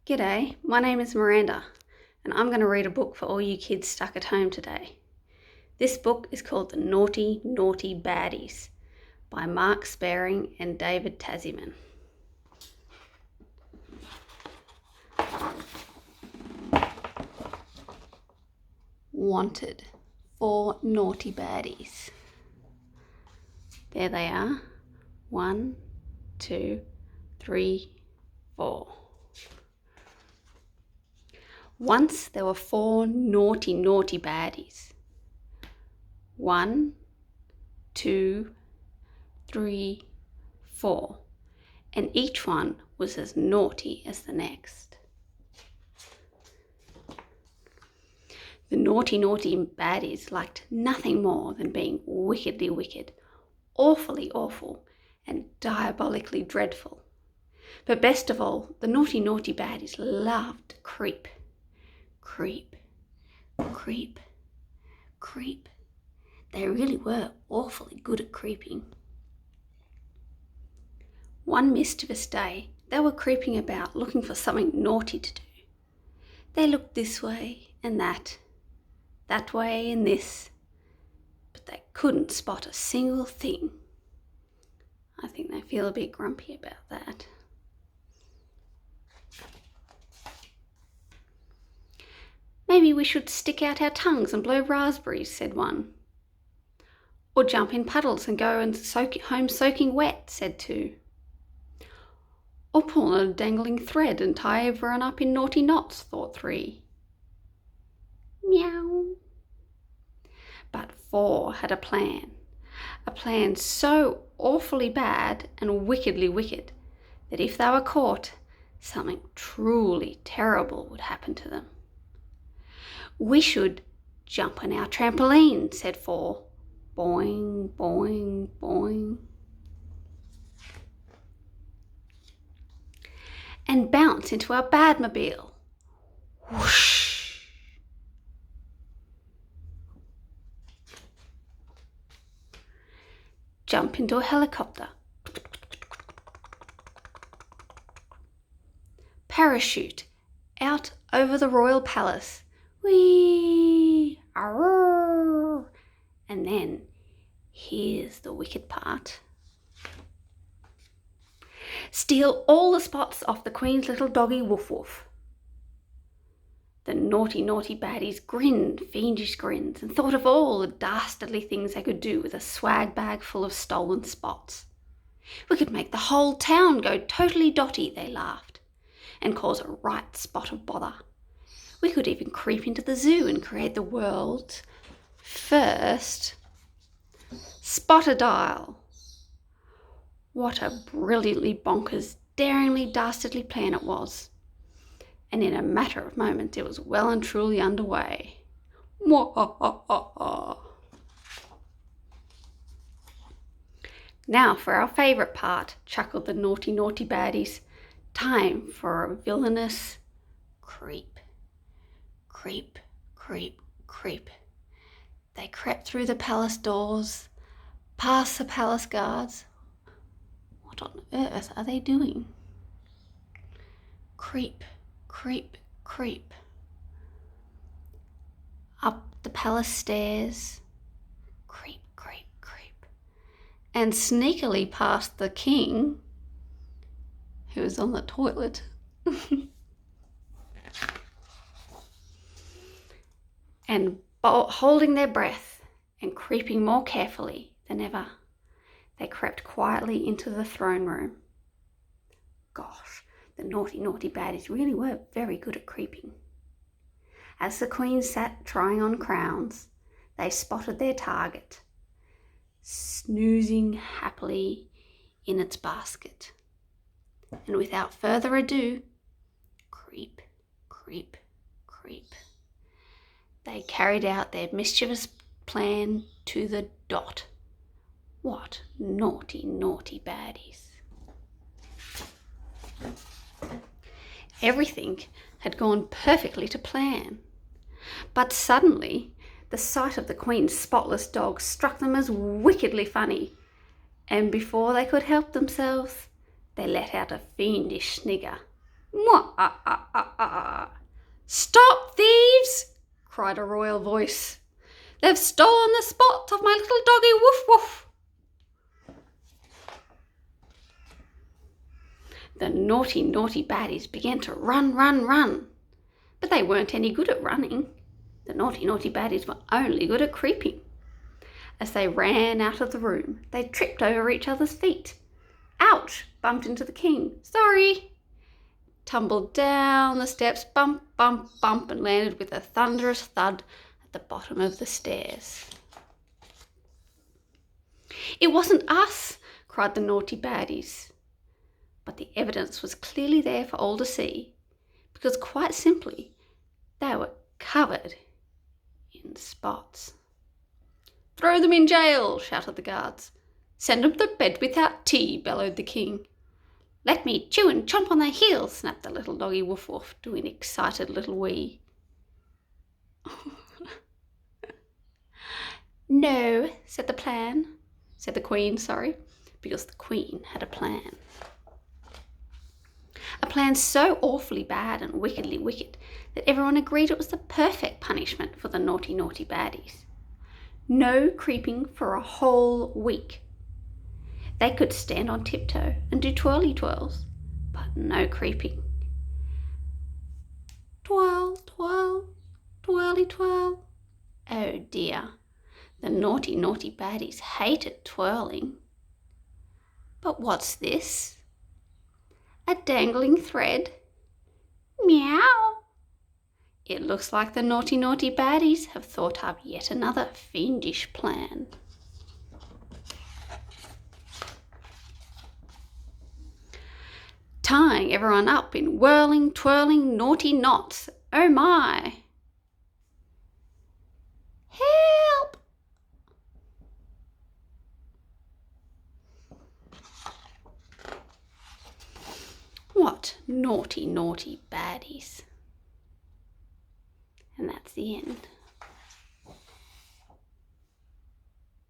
G'day, my name is Miranda and I'm going to read a book for all you kids stuck at home today. This book is called The Naughty Naughty Baddies by Mark Sperring and David Tazzyman. Wanted, 4 naughty baddies. There they are. 1, 2, 3, 4. Once there were 4 naughty, naughty baddies. 1, 2, 3, 4. And each one was as naughty as the next. The naughty, naughty baddies liked nothing more than being wickedly wicked, awfully awful, and diabolically dreadful. But best of all, the naughty, naughty baddies loved to creep. Creep, creep, creep. They really were awfully good at creeping. One mischievous day, they were creeping about looking for something naughty to do. They looked this way and that way and this, but they couldn't spot a single thing. I think they feel a bit grumpy about that. Maybe we should stick out our tongues and blow raspberries, said one. Or jump in puddles and go and home soaking wet, said 2. Or pull on a dangling thread and tie everyone up in naughty knots, thought 3. Meow. But 4 had a plan so awfully bad and wickedly wicked that if they were caught, something truly terrible would happen to them. We should jump on our trampoline, said 4. Boing, boing, boing. And bounce into our Badmobile. Whoosh. Jump into a helicopter. Parachute out over the royal palace. Whee! Arrrr! And then, here's the wicked part. Steal all the spots off the Queen's little doggy Woof Woof. The naughty, naughty baddies grinned fiendish grins and thought of all the dastardly things they could do with a swag bag full of stolen spots. We could make the whole town go totally dotty, they laughed, and cause a right spot of bother. We could even creep into the zoo and create the world's first Spotter-dial. What a brilliantly bonkers, daringly dastardly plan it was. And in a matter of moments it was well and truly underway. Mwah-ha-ha-ha-ha. Now for our favourite part, chuckled the naughty, naughty baddies. Time for a villainous creep. Creep, creep, creep. They crept through the palace doors, past the palace guards. What on earth are they doing? Creep, creep, creep. Up the palace stairs. Creep, creep, creep. And sneakily past the king, who was on the toilet. And holding their breath and creeping more carefully than ever, they crept quietly into the throne room. Gosh, the naughty, naughty baddies really were very good at creeping. As the Queen sat trying on crowns, they spotted their target, snoozing happily in its basket. And without further ado, creep, creep, creep. They carried out their mischievous plan to the dot. What naughty, naughty baddies. Everything had gone perfectly to plan. But suddenly, the sight of the Queen's spotless dog struck them as wickedly funny, and before they could help themselves, they let out a fiendish snigger. Mwah-ah-ah-ah-ah. "Stop, thieves!" cried a royal voice. "They've stolen the spots of my little doggy woof woof." The naughty, naughty baddies began to run, run, run. But they weren't any good at running. The naughty, naughty baddies were only good at creeping. As they ran out of the room, they tripped over each other's feet. Ouch! Bumped into the king. Sorry! Tumbled down the steps, bump, bump, bump, and landed with a thunderous thud at the bottom of the stairs. "It wasn't us!" cried the naughty baddies. But the evidence was clearly there for all to see, because quite simply, they were covered in spots. "Throw them in jail!" shouted the guards. "Send them to bed without tea!" bellowed the king. "Let me chew and chomp on their heels!" snapped the little doggy woof woof, doing excited little wee. "No," said the queen, because the queen had a plan. A plan so awfully bad and wickedly wicked that everyone agreed it was the perfect punishment for the naughty, naughty baddies. No creeping for a whole week. They could stand on tiptoe and do twirly twirls, but no creeping. Twirl, twirl, twirly twirl. Oh dear, the naughty, naughty baddies hated twirling. But what's this? A dangling thread? Meow! It looks like the naughty, naughty baddies have thought up yet another fiendish plan. Tying everyone up in whirling, twirling, naughty knots. Oh my! Help! What naughty, naughty baddies. And that's the end.